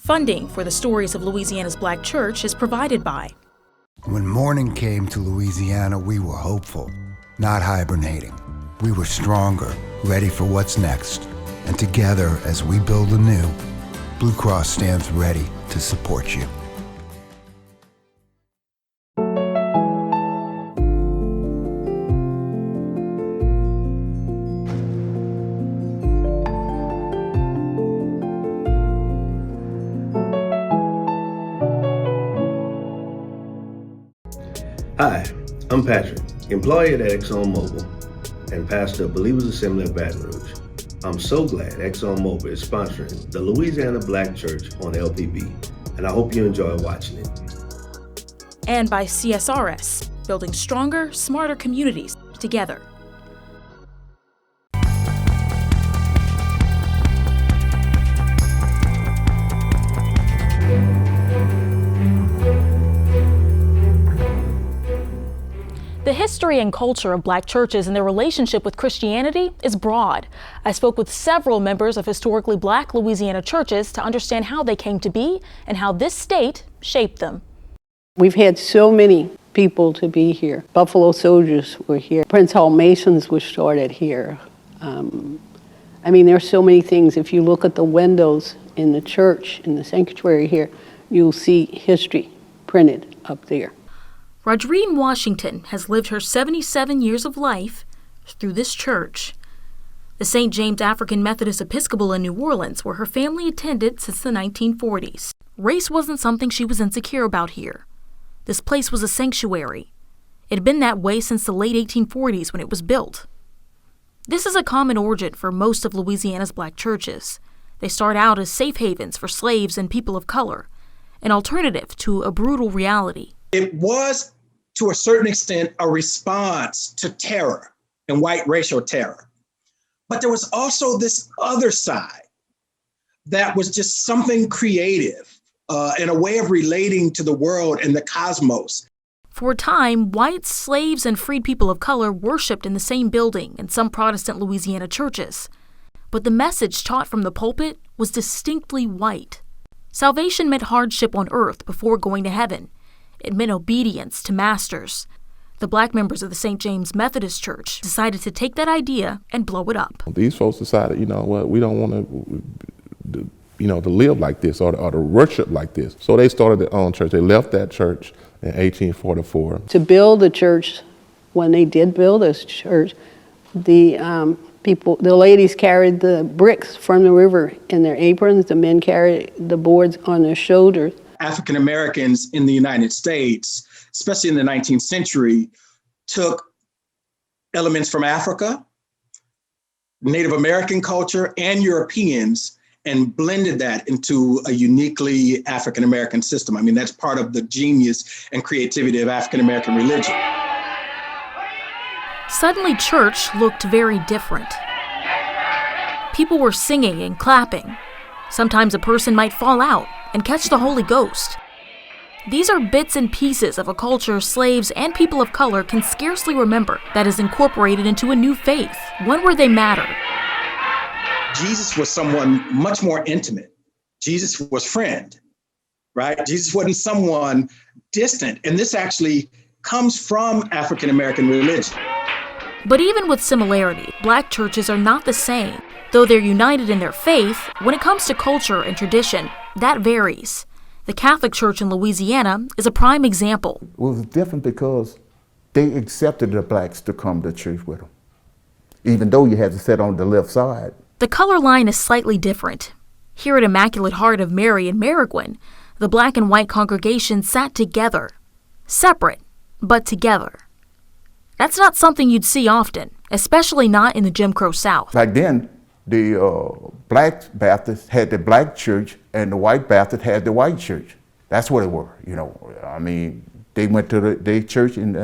Funding for the Stories of Louisiana's Black Church is provided by. When morning came to Louisiana, we were hopeful, not hibernating. We were stronger, ready for what's next. And together, as we build anew, Blue Cross stands ready to support you. Hi, I'm Patrick, employee at ExxonMobil and pastor of Believers Assembly of Baton Rouge. I'm so glad ExxonMobil is sponsoring the Louisiana Black Church on LPB, and I hope you enjoy watching it. And by CSRS, building stronger, smarter communities together. The history and culture of Black churches and their relationship with Christianity is broad. I spoke with several members of historically Black Louisiana churches to understand how they came to be and how this state shaped them. We've had so many people to be here. Buffalo Soldiers were here. Prince Hall Masons were started here. There's so many things. If you look at the windows in the church, in the sanctuary here, you'll see history printed up there. Rodrine Washington has lived her 77 years of life through this church. The St. James African Methodist Episcopal in New Orleans, where her family attended since the 1940s. Race wasn't something she was insecure about here. This place was a sanctuary. It had been that way since the late 1840s when it was built. This is a common origin for most of Louisiana's Black churches. They start out as safe havens for slaves and people of color, an alternative to a brutal reality. It was, to a certain extent, a response to terror and white racial terror. But there was also this other side that was just something creative and a way of relating to the world and the cosmos. For a time, whites, slaves, and freed people of color worshipped in the same building in some Protestant Louisiana churches. But the message taught from the pulpit was distinctly white. Salvation meant hardship on earth before going to heaven. It meant obedience to masters. The Black members of the St. James Methodist Church decided to take that idea and blow it up. These folks decided, we don't want to live like this or to worship like this. So they started their own church. They left that church in 1844. To build a church, when they did build this church, the ladies carried the bricks from the river in their aprons. The men carried the boards on their shoulders. African Americans in the United States, especially in the 19th century, took elements from Africa, Native American culture, and Europeans, and blended that into a uniquely African American system. That's part of the genius and creativity of African American religion. Suddenly, church looked very different. People were singing and clapping. Sometimes a person might fall out and catch the Holy Ghost. These are bits and pieces of a culture slaves and people of color can scarcely remember that is incorporated into a new faith, one where they matter. Jesus was someone much more intimate. Jesus was friend, right? Jesus wasn't someone distant. And this actually comes from African American religion. But even with similarity, Black churches are not the same. Though they're united in their faith, when it comes to culture and tradition, that varies. The Catholic Church in Louisiana is a prime example. It was different because they accepted the Blacks to come to church with them, even though you had to sit on the left side. The color line is slightly different. Here at Immaculate Heart of Mary in Maringouin, the Black and white congregation sat together, separate, but together. That's not something you'd see often, especially not in the Jim Crow South. Back then, the Black Baptists had the Black church and the White Baptists had the white church. That's what it were, They went to their church and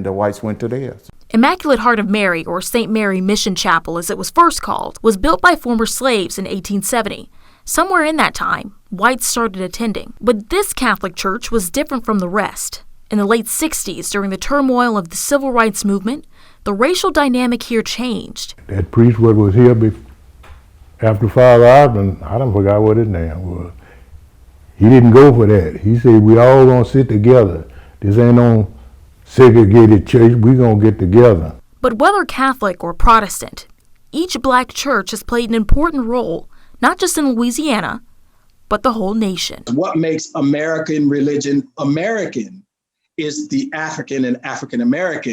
the whites went to theirs. Immaculate Heart of Mary, or St. Mary Mission Chapel as it was first called, was built by former slaves in 1870. Somewhere in that time, whites started attending. But this Catholic church was different from the rest. In the late 60s, during the turmoil of the civil rights movement, the racial dynamic here changed. That priest was here after Father Osmond, I don't forget what his name was. He didn't go for that. He said, we all gonna sit together. This ain't no segregated church. We gonna get together. But whether Catholic or Protestant, each black church has played an important role, not just in Louisiana, but the whole nation. What makes American religion American is the African and African American.